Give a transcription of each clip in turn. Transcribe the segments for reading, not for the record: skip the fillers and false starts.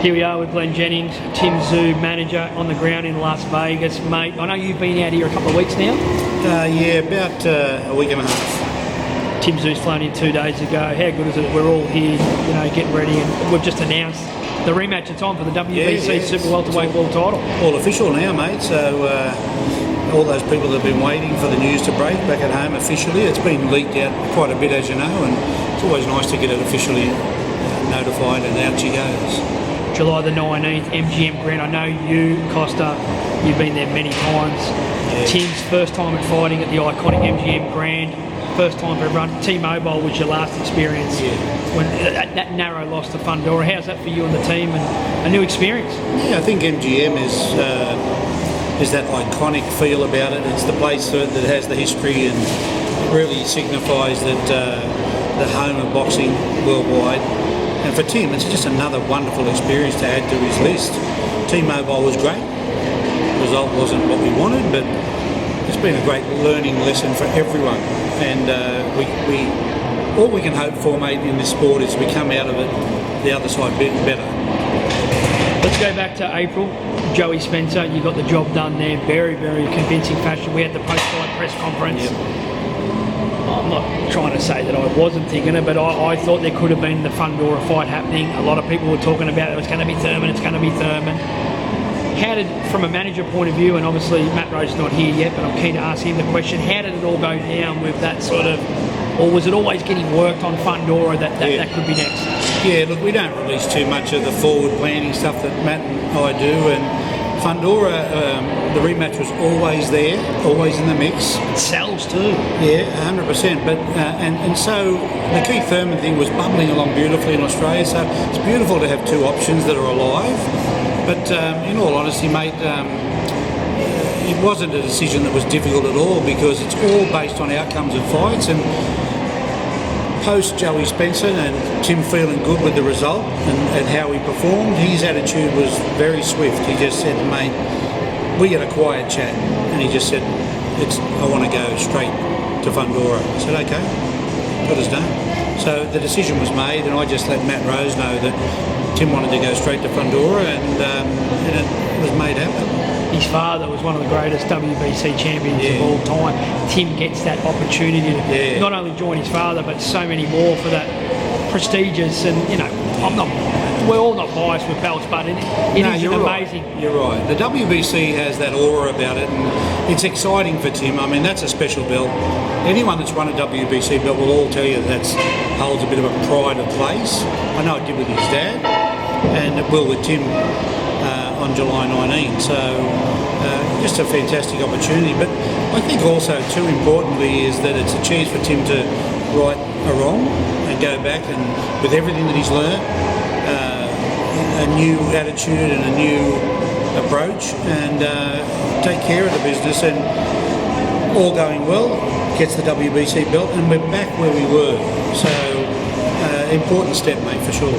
Here we are with Glenn Jennings, Tszyu Manager on the ground in Las Vegas. Mate, I know you've been out here a couple of weeks now. Yeah, about a week and a half. Tszyu's flown in 2 days ago. How good is it? We're all here, you know, getting ready, and we've just announced the rematch. It's on for the WBC Super Welterweight World Title. All official now, mate. So all those people that have been waiting for the news to break back at home officially, it's been leaked out quite a bit, as you know, and it's always nice to get it officially notified, and out she goes. July the 19th, MGM Grand. I know you, Costa, you've been there many times. Yeah. Tim's first time at fighting at the iconic MGM Grand. First time for everyone. T-Mobile was your last experience. Yeah. When that narrow loss to Fundora. How's that for you and the team, and a new experience? Yeah, I think MGM is that iconic feel about it. It's the place that has the history and really signifies that the home of boxing worldwide. And for Tim, it's just another wonderful experience to add to his list. T-Mobile was great. The result wasn't what we wanted, but it's been a great learning lesson for everyone. And all we can hope for, mate, in this sport is we come out of it the other side better. Let's go back to April. Joey Spencer, you got the job done there, very, very convincing fashion. We had the post-fight press conference. Yep. I'm not trying to say that I wasn't thinking it, but I thought there could have been the Fundora fight happening. A lot of people were talking about it. It's going to be Thurman, it's going to be Thurman. How did, from a manager point of view, and obviously Matt Rowe's not here yet, but I'm keen to ask him the question, how did it all go down with that sort of, or was it always getting worked on Fundora that could be next? Yeah, look, we don't release too much of the forward planning stuff that Matt and I do, and Fundora, the rematch was always there, always in the mix. It sells too. Yeah, 100%. But and so the Keith Thurman thing was bubbling along beautifully in Australia. So it's beautiful to have two options that are alive. But in all honesty, mate, it wasn't a decision that was difficult at all, because it's all based on outcomes of fights. And post Joey Spencer and Tim feeling good with the result and how he performed, his attitude was very swift. He just said, mate, we had a quiet chat, and he just said, I want to go straight to Fundora. I said, okay, got us done. So the decision was made, and I just let Matt Rowe know that Tim wanted to go straight to Fundora, and it was made happen. His father was one of the greatest WBC champions of all time. Tim gets that opportunity to not only join his father, but so many more for that prestigious, and you know, we're all not biased with belts, but it is amazing. Right. You're right. The WBC has that aura about it, and it's exciting for Tim. I mean, that's a special belt. Anyone that's won a WBC belt will all tell you that holds a bit of a pride of place. I know it did with his dad, and it will with Tim on July 19. So just a fantastic opportunity. But I think also, too importantly, is that it's a chance for Tim to right a wrong and go back, and with everything that he's learned, a new attitude and a new approach, and take care of the business, and all going well, gets the WBC belt, and we're back where we were. So important step, mate, for sure.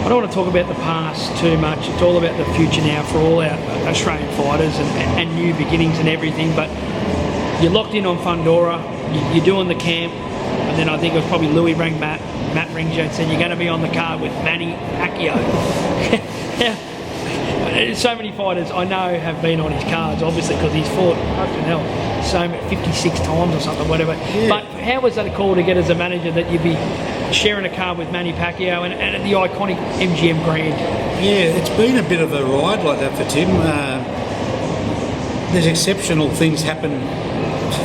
I don't want to talk about the past too much. It's all about the future now for all our Australian fighters, and new beginnings and everything. But you're locked in on Fundora, you're doing the camp, and then I think it was probably Louis rang Matt rings you and said you're going to be on the card with Manny Pacquiao. So many fighters I know have been on his cards, obviously, because he's fought, fucking hell, so 56 times or something, whatever. Yeah. But how was that a call to get as a manager that you'd be sharing a card with Manny Pacquiao and at the iconic MGM Grand? Yeah, it's been a bit of a ride like that for Tim. There's exceptional things happen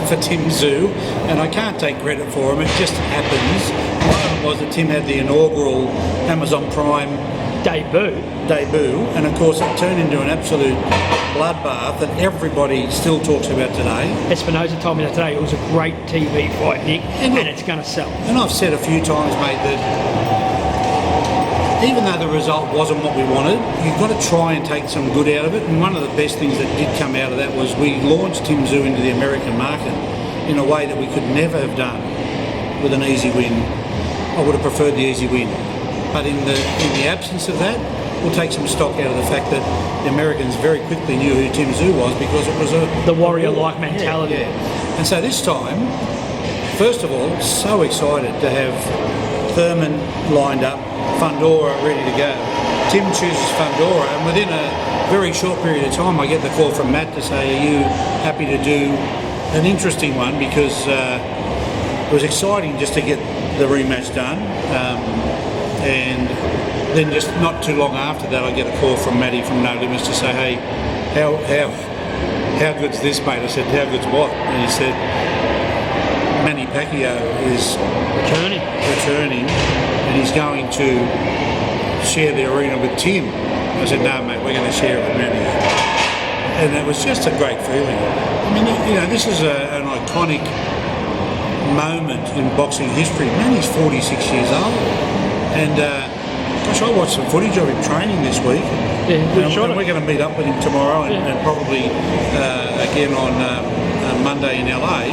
for Tszyu, and I can't take credit for them. It just happens. One of them was that Tim had the inaugural Amazon Prime debut, and of course it turned into an absolute bloodbath that everybody still talks about today. Espinosa told me that today it was a great TV fight, Nick, and it's going to sell. And I've said a few times, mate, that even though the result wasn't what we wanted, you've got to try and take some good out of it. And one of the best things that did come out of that was we launched Tszyu into the American market in a way that we could never have done with an easy win. I would have preferred the easy win. But in the absence of that, we'll take some stock out of the fact that the Americans very quickly knew who Tszyu was, because it was the warrior-like mentality. Yeah. And so this time, first of all, so excited to have Thurman lined up, Fundora ready to go. Tim chooses Fundora, and within a very short period of time I get the call from Matt to say, are you happy to do an interesting one, because it was exciting just to get the rematch done, and then just not too long after that I get a call from Matty from No Limits to say, hey, how good's this, mate? I said, how good's what? And he said, Manny Pacquiao is returning and he's going to share the arena with Tim. I said, no mate, we're going to share it with Manny. And it was just a great feeling. I mean, you know, this is an iconic moment in boxing history. Manny's 46 years old, and gosh, I watched some footage of him training this week. And we're going to meet up with him tomorrow and probably again on Monday in LA.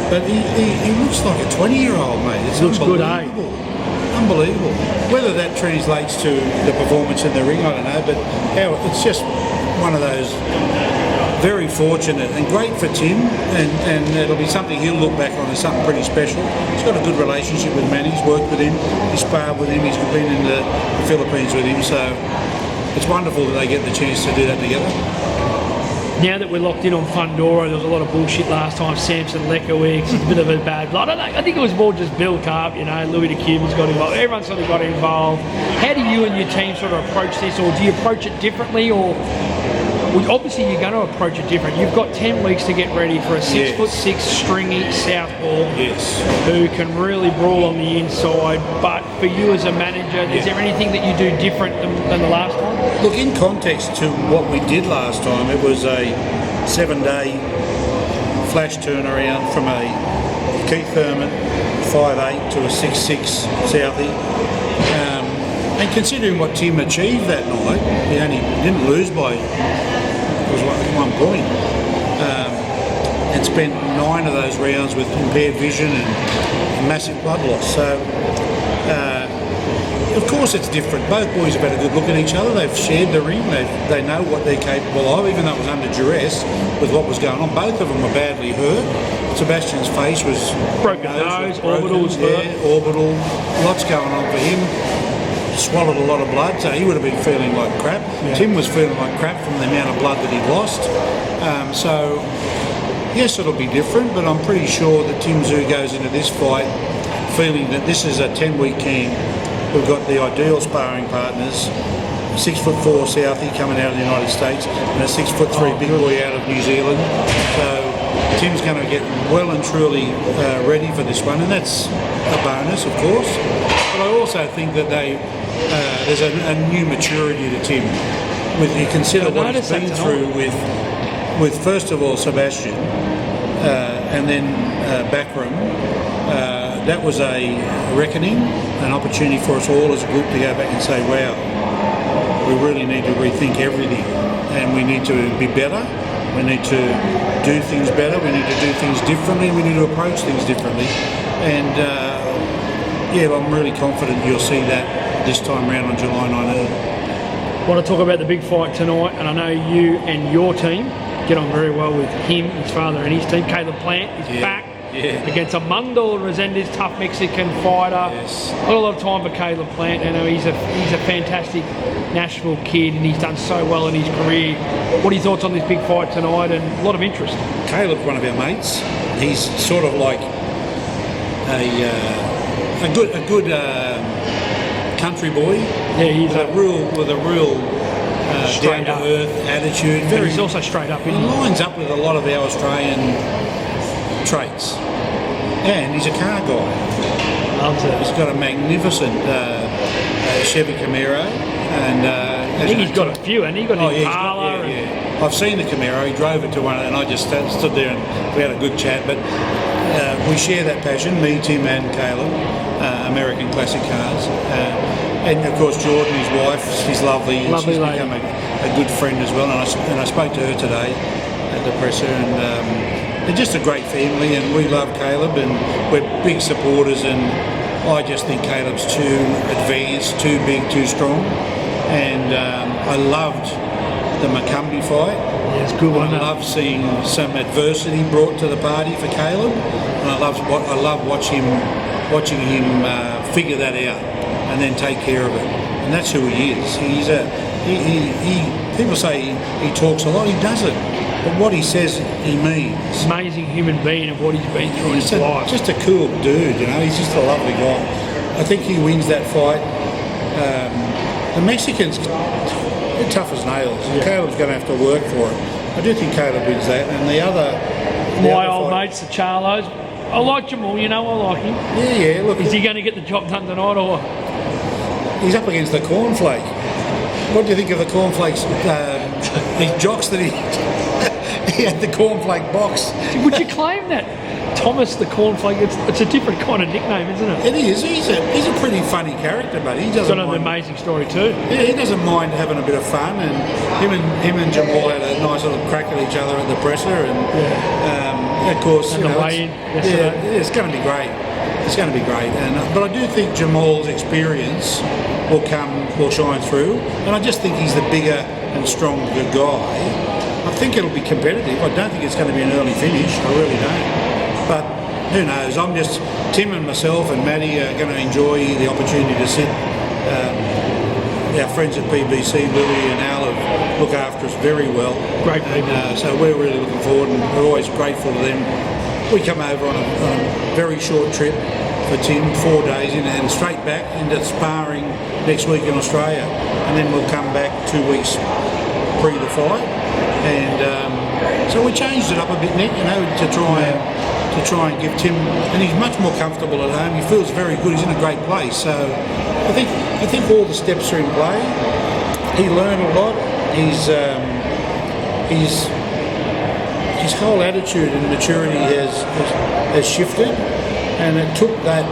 But he looks like a 20-year-old, mate. It's looks good, Unbelievable. Whether that translates to the performance in the ring, I don't know, but it's just one of those very fortunate and great for Tim, and it'll be something he'll look back on as something pretty special. He's got a good relationship with Manny, he's worked with him, he's sparred with him, he's been in the Philippines with him, so it's wonderful that they get the chance to do that together. Now that we're locked in on Fundora, there was a lot of bullshit last time. Samson Lekowicz, it's a bit of a bad blood. I don't know, I think it was more just Bill Carp, you know, Louis the Cuban's got involved. Everyone sort of got involved. How do you and your team sort of approach this, or do you approach it differently, or obviously you're going to approach it different. You've got 10 weeks to get ready for a 6'6" stringy southpaw who can really brawl on the inside. But for you as a manager, is there anything that you do different than the last time? Look, in context to what we did last time, it was a 7-day flash turnaround from a Keith Thurman 5'8" to a 6'6" Southie. And considering what Tim achieved that night, he only didn't lose by one point, and spent 9 of those rounds with impaired vision and massive blood loss. So, of course it's different. Both boys have had a good look at each other. They've shared the ring. They know what they're capable of, even though it was under duress with what was going on. Both of them were badly hurt. Sebastian's face was broken nose, orbital was hurt. Orbital. Lots going on for him. Swallowed a lot of blood, so he would have been feeling like crap. Tim was feeling like crap from the amount of blood that he lost. So, yes, it'll be different, but I'm pretty sure that Tim Tszyu goes into this fight feeling that this is a 10-week camp. We've got the ideal sparring partners, 6'4" Southie coming out of the United States, and a 6'3" big boy out of New Zealand. So Tim's going to get well and truly ready for this one, and that's a bonus, of course. But I also think that there's a new maturity to Tim. You consider what he's been through with first of all Sebastian, and then Backroom. That was a reckoning, an opportunity for us all as a group to go back and say, wow, we really need to rethink everything, and we need to be better. We need to do things better. We need to do things differently. We need to approach things differently. And I'm really confident you'll see that this time around on July 19. I want to talk about the big fight tonight, and I know you and your team get on very well with him, his father and his team. Caleb Plant is back against Armando Resendez, tough Mexican fighter. Not a lot of time for Caleb Plant. You know, he's a fantastic Nashville kid, and he's done so well in his career. What are your thoughts on this big fight tonight, and a lot of interest? Caleb's one of our mates. He's sort of like a good country boy. Yeah, he's with a real down to earth attitude. But he's also straight up. He lines up with a lot of our Australian traits, and he's a car guy. Loves it. He's got a magnificent Chevy Camaro, and I think he's got a few, and he got an Impala. I've seen the Camaro. He drove it to one, and I just stood there and we had a good chat. But we share that passion, me, Tim, and Caleb. American classic cars, and of course Jordan, his wife, she's lovely. She's become a good friend as well. And I spoke to her today at the presser, and they're just a great family. And we love Caleb, and we're big supporters. And I just think Caleb's too advanced, too big, too strong. And I loved the Macumbi fight. Yeah, it's good one. I love seeing some adversity brought to the party for Caleb, and I love watching him figure that out and then take care of it. and that's who he is. He's people say he talks a lot. He doesn't. But what he says, he means. Amazing human being and what he's been through in his life. Just a cool dude, you know. He's just a lovely guy. I think he wins that fight. The Mexicans, they're tough as nails. Yeah. Caleb's going to have to work for it. I do think Caleb wins that. And the other... My old mates, the Charlos. I like Jamal, you know I like him. Yeah, look... Is he going to get the job done tonight or...? He's up against the Cornflake. What do you think of the Cornflakes? These jocks that he had the Cornflake box. Would you claim that? Thomas the Cornflake, it's a different kind of nickname, isn't it? It is. He's a pretty funny character, but he doesn't. Got an amazing story too. Yeah, he doesn't mind having a bit of fun, and him and Jamal had a nice little crack at each other at the presser, and of course, and it's going to be great. It's going to be great, but I do think Jamal's experience will shine through, and I just think he's the bigger and stronger guy. I think it'll be competitive. I don't think it's going to be an early finish. I really don't. But who knows? Tim and myself and Maddie are going to enjoy the opportunity to sit. Our friends at BBC, Lily and Al, look after us very well. Great people. So we're really looking forward, and we're always grateful to them. We come over on a very short trip for Tim, 4 days in, and straight back into sparring next week in Australia, and then we'll come back 2 weeks pre the fight. And so we changed it up a bit, Nick, to try and give Tim, and he's much more comfortable at home. He feels very good. He's in a great place. So I think all the steps are in play. He learned a lot. His whole attitude and maturity has shifted, and it took that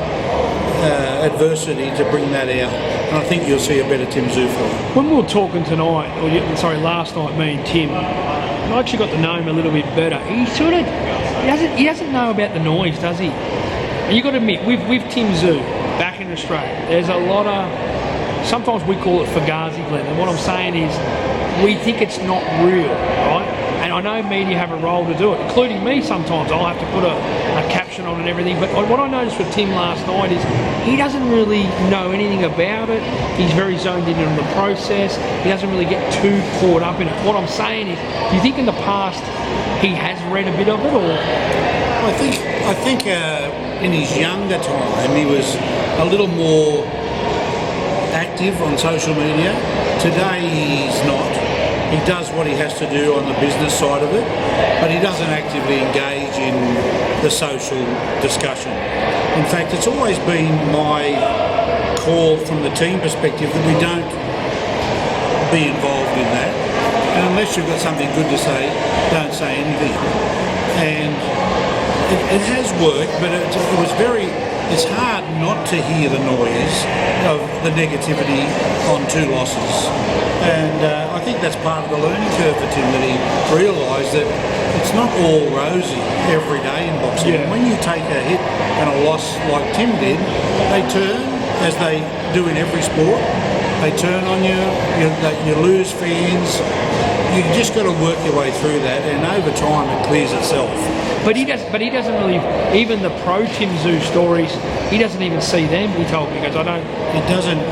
adversity to bring that out. And I think you'll see a better Tim Tszyu fight. When we were talking last night, me and Tim, I actually got to know him a little bit better. He doesn't know about the noise, does he? And you got to admit, with Tim Tszyu back in Australia, there's a lot of, sometimes we call it Fugazi, Glenn, and what I'm saying is we think it's not real, right? And I know media have a role to do it, including me sometimes. I'll have to put a caption on and everything. But what I noticed with Tim last night is he doesn't really know anything about it. He's very zoned in on the process. He doesn't really get too caught up in it. What I'm saying is, do you think in the past he has read a bit of it, or? I think in his younger time he was a little more active on social media. Today he's not. He does what he has to do on the business side of it, but he doesn't actively engage in the social discussion. In fact, it's always been my call from the team perspective that we don't be involved in that. And unless you've got something good to say, don't say anything. And it has worked, but it's hard not to hear the noise of the negativity on 2 losses. And I think that's part of the learning curve for Tim, that he realised that it's not all rosy every day in boxing. Yeah. When you take a hit and a loss like Tim did, they turn, as they do in every sport. They turn on you, you lose fans. You just got to work your way through that, and over time it clears itself. But he doesn't really, even the pro Tim Tszyu stories, he doesn't even see them. He told me, he goes, I don't. He doesn't.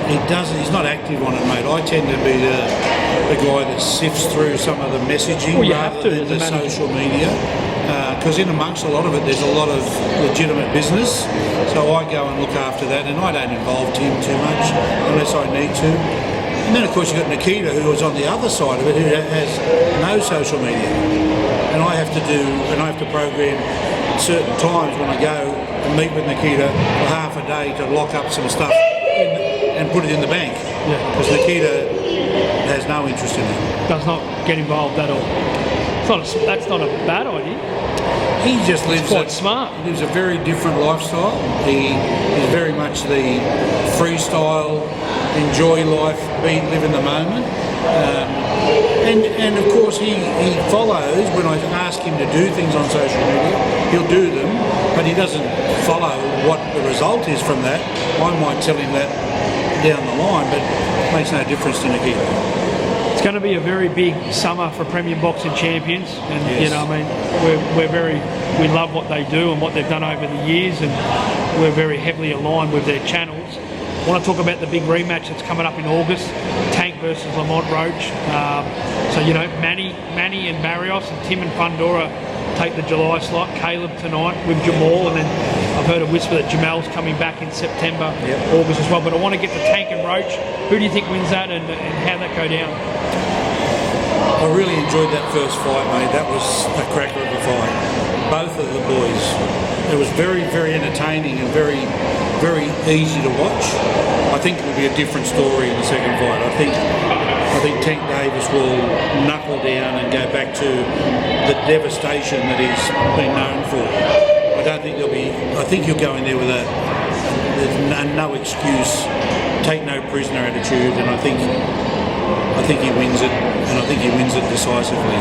He's not active on it, mate. I tend to be the guy that sifts through some of the messaging rather than the social media. Because in amongst a lot of it, there's a lot of legitimate business. So I go and look after that, and I don't involve Tim too much unless I need to. And then, of course, you've got Nikita, who was on the other side of it, who has no social media. And I have to program certain times when I go and meet with Nikita for half a day to lock up some stuff and put it in the bank. Because Nikita has no interest in it. Does not get involved at all. That's not a bad idea. He just lives quite smart. He lives a very different lifestyle. He is very much the freestyle, enjoy life, live in the moment. And of course he follows, when I ask him to do things on social media, he'll do them, but he doesn't follow what the result is from that. I might tell him that down the line, but it makes no difference to Nikita. It's going to be a very big summer for Premium Boxing Champions, and yes. we love what they do and what they've done over the years, and we're very heavily aligned with their channels. I want to talk about the big rematch that's coming up in August, Tank versus Lamont Roach. So, you know, Manny and Barrios and Tim and Fundora take the July slot, Caleb tonight with Jamal, and then I've heard a whisper that Jamal's coming back in September, August as well. But I want to get to Tank and Roach. Who do you think wins that, and how that go down? I really enjoyed that first fight, mate. That was a cracker of a fight. Both of the boys. It was very, very entertaining and very, very easy to watch. I think it'll be a different story in the second fight. I think Tank Davis will knuckle down and go back to the devastation that he's been known for. I don't think there'll be. I think he'll go in there with a no excuse, take no prisoner attitude, and I think he wins it, and I think he wins it decisively.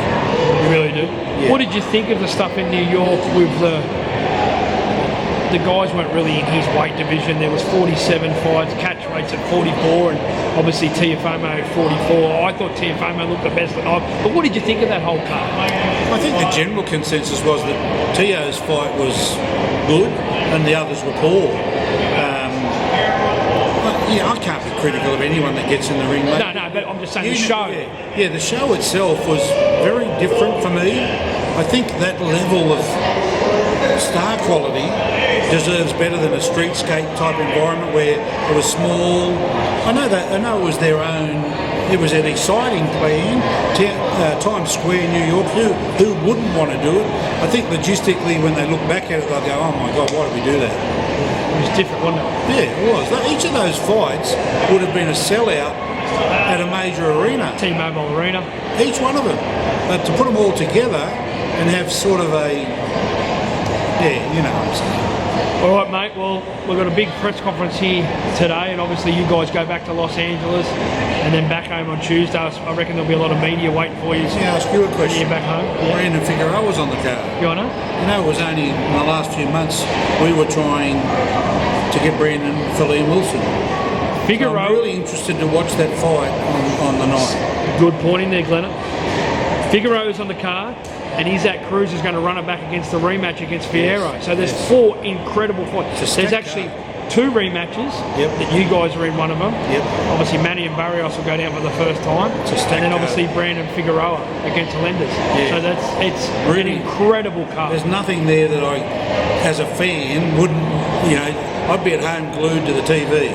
You really do? Yeah. What did you think of the stuff in New York with the guys weren't really in his weight division? There was 47 fights, catch rates at 44, and obviously Tiafoe at 44. I thought Tiafoe looked the best alive. But what did you think of that whole card? I think the general consensus was that Tio's fight was good and the others were poor. I can't be critical of anyone that gets in the ring, mate. No, but I'm just saying the show. Yeah, the show itself was very different for me. I think that level of star quality deserves better than a streetscape type environment where it was small. I know it was their own. It was an exciting plan. Times Square, New York. Who wouldn't want to do it? I think logistically, when they look back at it, they'll go, "Oh my God, why did we do that?" It was different, wasn't it? Yeah, it was. Each of those fights would have been a sellout at a major arena. T-Mobile Arena. Each one of them. But to put them all together and have sort of a, you know what I'm saying. All right, mate. Well, we've got a big press conference here today, and obviously you guys go back to Los Angeles and then back home on Tuesday. I reckon there'll be a lot of media waiting for you. Yeah, ask you a question. Back home. Brandon Figueroa was on the card. You know? You know, it was only in the last few months we were trying to get Brandon for Liam Wilson. Figueroa. So I'm really interested to watch that fight on the night. Good point in there, Glenn. Figueroa's on the card, and Isaac Cruz is going to run it back against the rematch against Fierro. So there's 4 incredible fights. There's actually 2 rematches that you guys are in one of them. Obviously Manny and Barrios will go down for the first time, and then obviously Brandon Figueroa against Melendez. So it's really an incredible card. There's nothing there that I, as a fan, wouldn't, you know, I'd be at home glued to the TV.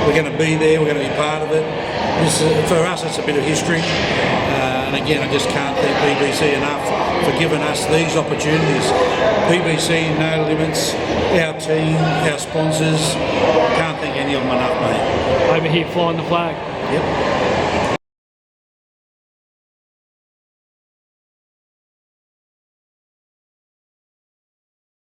We're going to be there, we're going to be part of it. For us, it's a bit of history. And again, I just can't thank BBC enough for giving us these opportunities. BBC, No Limits, our team, our sponsors, can't thank any of them enough, mate. Over here flying the flag. Yep.